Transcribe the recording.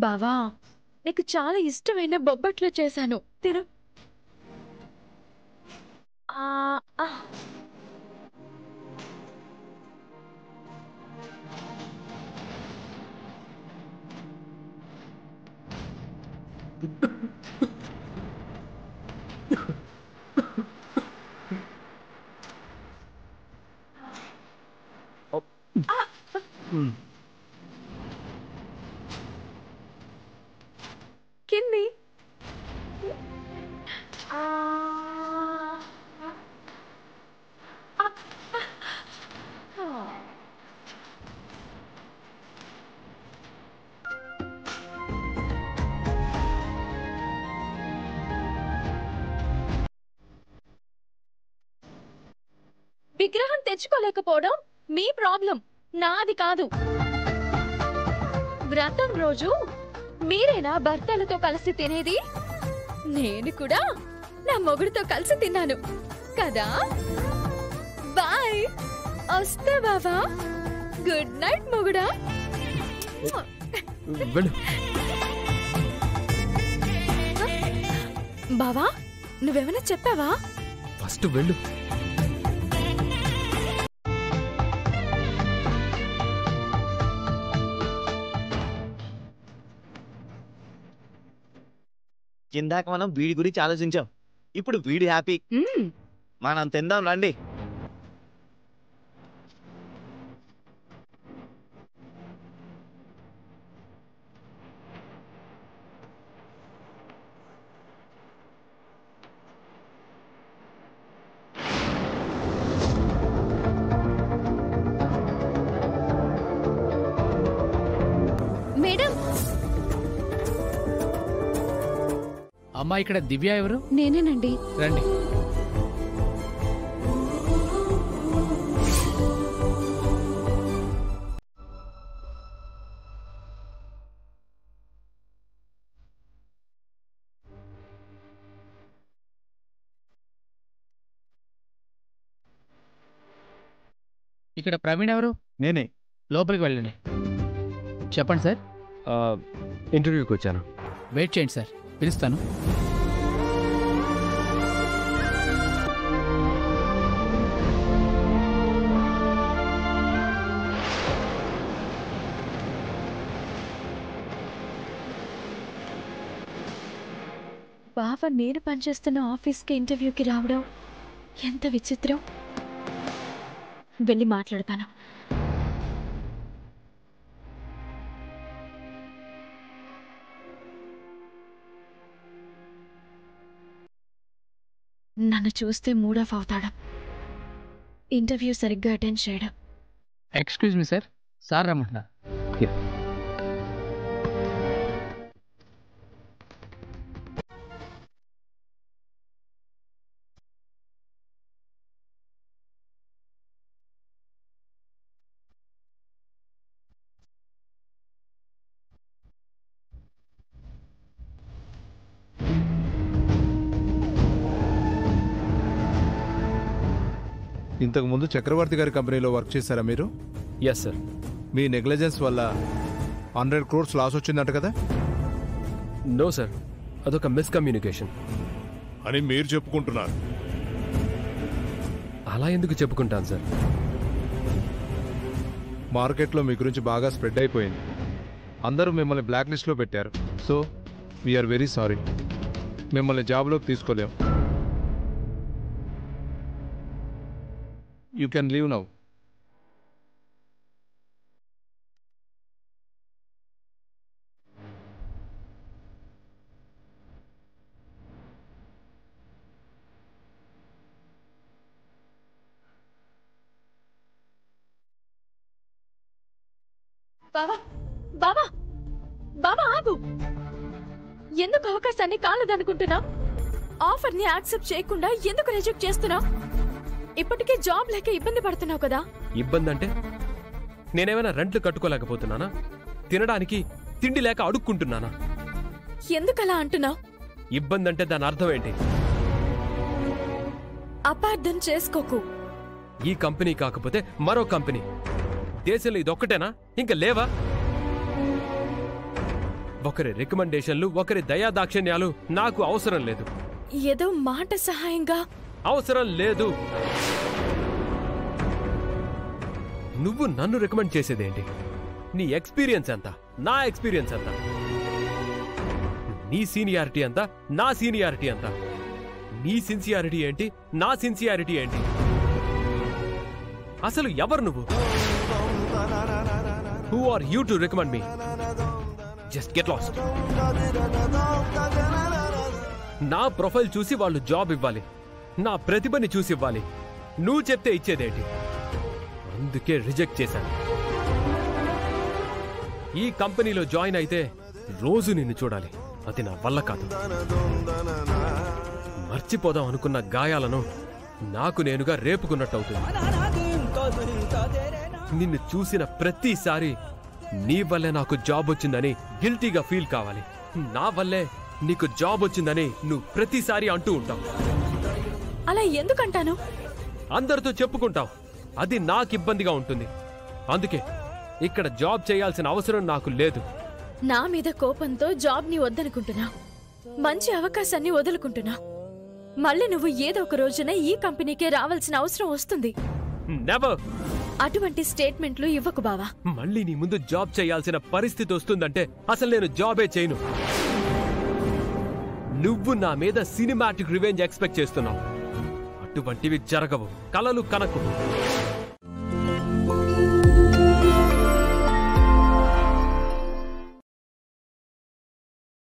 బావా, నీకు చాలా ఇష్టమైన బొబ్బట్లు చేశాను, తిను. ఆ, ఆ. కింది. విగ్రహం తెచ్చుకోలేకపోవడం మీ ప్రాబ్లం, నాది కాదు. వ్రతం రోజు మీరేనా భర్తలతో కలిసి తినేది? నేను కూడా నా మొగుడితో కలిసి తిన్నాను కదా. బాయ్, వస్తా బావా. గుడ్ నైట్ మొగుడా. బావా, నువ్వేమైనా చెప్పావా? ఫస్ట్ వెళ్ళు. ఇందాక మనం వీడి గురించి ఆలోచించాం, ఇప్పుడు వీడి హ్యాపీ. మనం తిందాం రండి. మేడం. అమ్మా, ఇక్కడ దివ్య ఎవరు? నేనేనండి. రండి. ఇక్కడ ప్రవీణ్ ఎవరు? నేనే. లోపలికి వెళ్ళండి. చెప్పండి సార్. ఇంటర్వ్యూకి వచ్చాను. వెయిట్ చేయండి సార్, పిలుస్తాను. బావ నేను పనిచేస్తున్న ఆఫీస్కి ఇంటర్వ్యూకి రావడం ఎంత విచిత్రం. వెళ్ళి మాట్లాడతాను. నన్ను చూస్తే మూడ్ ఆఫ్ అవుతాడు. ఇంటర్వ్యూ సరిగ్గా అటెండ్ చేయడం. ఎక్స్క్యూజ్ మీ సార్, సార్ రమ్మంటున్నా. ఇంతకుముందు చక్రవర్తి గారి కంపెనీలో వర్క్ చేశారా మీరు? Yes sir. మీ నెగ్లిజెన్స్ వల్ల 100 crores లాస్ వచ్చిందంట కదా? నో సార్, అదొక మిస్కమ్యూనికేషన్ అని మీరు చెప్పుకుంటున్నారు. అలా ఎందుకు చెప్పుకుంటాను సార్? మార్కెట్లో మీ గురించి బాగా స్ప్రెడ్ అయిపోయింది. అందరూ మిమ్మల్ని బ్లాక్ లిస్ట్లో పెట్టారు. So we're very sorry. మిమ్మల్ని జాబ్లోకి తీసుకోలేం. You can leave now. బావా, బావా, బావా ఆగు. ఎందుకు అవకాశాన్ని కాలదనుకుంటున్నావు? ఆఫర్ని యాక్సెప్ట్ చేయకుండా ఎందుకు రిజెక్ట్ చేస్తున్నావు? ఇప్పటికే జాబ్ లేక ఇబ్బంది పడుతున్నావు కదా. ఇబ్బంది అంటే నేనేమైనా రెంట్లు కట్టుకోలేకపోతున్నానా? తినడానికి తిండి లేక అడుక్కుంటున్నానా? ఎందుకలా అంటున్నావు? ఇబ్బంది అంటే దాని అర్థం ఏంటి? అపార్థం చేసుకోకు. ఈ కంపెనీ కాకపోతే మరో కంపెనీ. దేశంలో ఇదొక్కటేనా? ఇంకా లేవా? ఒకరి రికమెండేషన్లు, ఒకరి దయాదాక్షిణ్యాలు నాకు అవసరం లేదు. ఏదో మాట సహాయంగా. అవసరం లేదు. నువ్వు నన్ను రికమెండ్ చేసేదేంటి? నీ ఎక్స్పీరియన్స్ ఎంత, నా ఎక్స్పీరియన్స్ ఎంత? నీ సీనియారిటీ ఎంత, నా సీనియారిటీ ఎంత? నీ సిన్సియారిటీ ఏంటి, నా సిన్సియారిటీ ఏంటి? అసలు ఎవరు నువ్వు? Who are you to recommend me? Just get lost. నా ప్రొఫైల్ చూసి వాళ్ళు జాబ్ ఇవ్వాలి, నా ప్రతిభని చూసి ఇవ్వాలి. నువ్వు చెప్తే ఇచ్చేదేంటి? అందుకే రిజెక్ట్ చేశాను. ఈ కంపెనీలో జాయిన్ అయితే రోజు నిన్ను చూడాలి, అది నా వల్ల కాదు. మర్చిపోదాం అనుకున్న గాయాలను నాకు నేనుగా రేపుకున్నట్టు అవుతుంది. నిన్ను చూసిన ప్రతిసారి నీ వల్లే నాకు జాబ్ వచ్చిందని గిల్టీగా ఫీల్ కావాలి. నా వల్లే నీకు జాబ్ వచ్చిందని నువ్వు ప్రతిసారి అంటూ ఉంటావు. అలా ఎందుకంటాను? అందరితో చెప్పుకుంటావు, అది నాకు ఇబ్బందిగా ఉంటుంది. అందుకే ఇక్కడ జాబ్ చేయాల్సిన అవసరం నాకు లేదు. నా మీద కోపంతో జాబ్ ని వద్దనుకుంటున్నా, మంచి అవకాశాన్ని వదులుకుంటున్నా. మళ్ళీ నువ్వు ఏదో ఒక రోజున ఈ కంపెనీకే రావాల్సిన అవసరం వస్తుంది. నెవర్. అటువంటి స్టేట్మెంట్లు ఇవ్వకు బావా. మళ్ళీ నీ ముందు జాబ్ చేయాల్సిన పరిస్థితి వస్తుందంటే అసలు నేను జాబే చేయను. నువ్వు నా మీద సినిమాటిక్ రివెంజ్ ఎక్స్పెక్ట్ చేస్తున్నావు. అటువంటివి జరగవు. కలలు కనకు.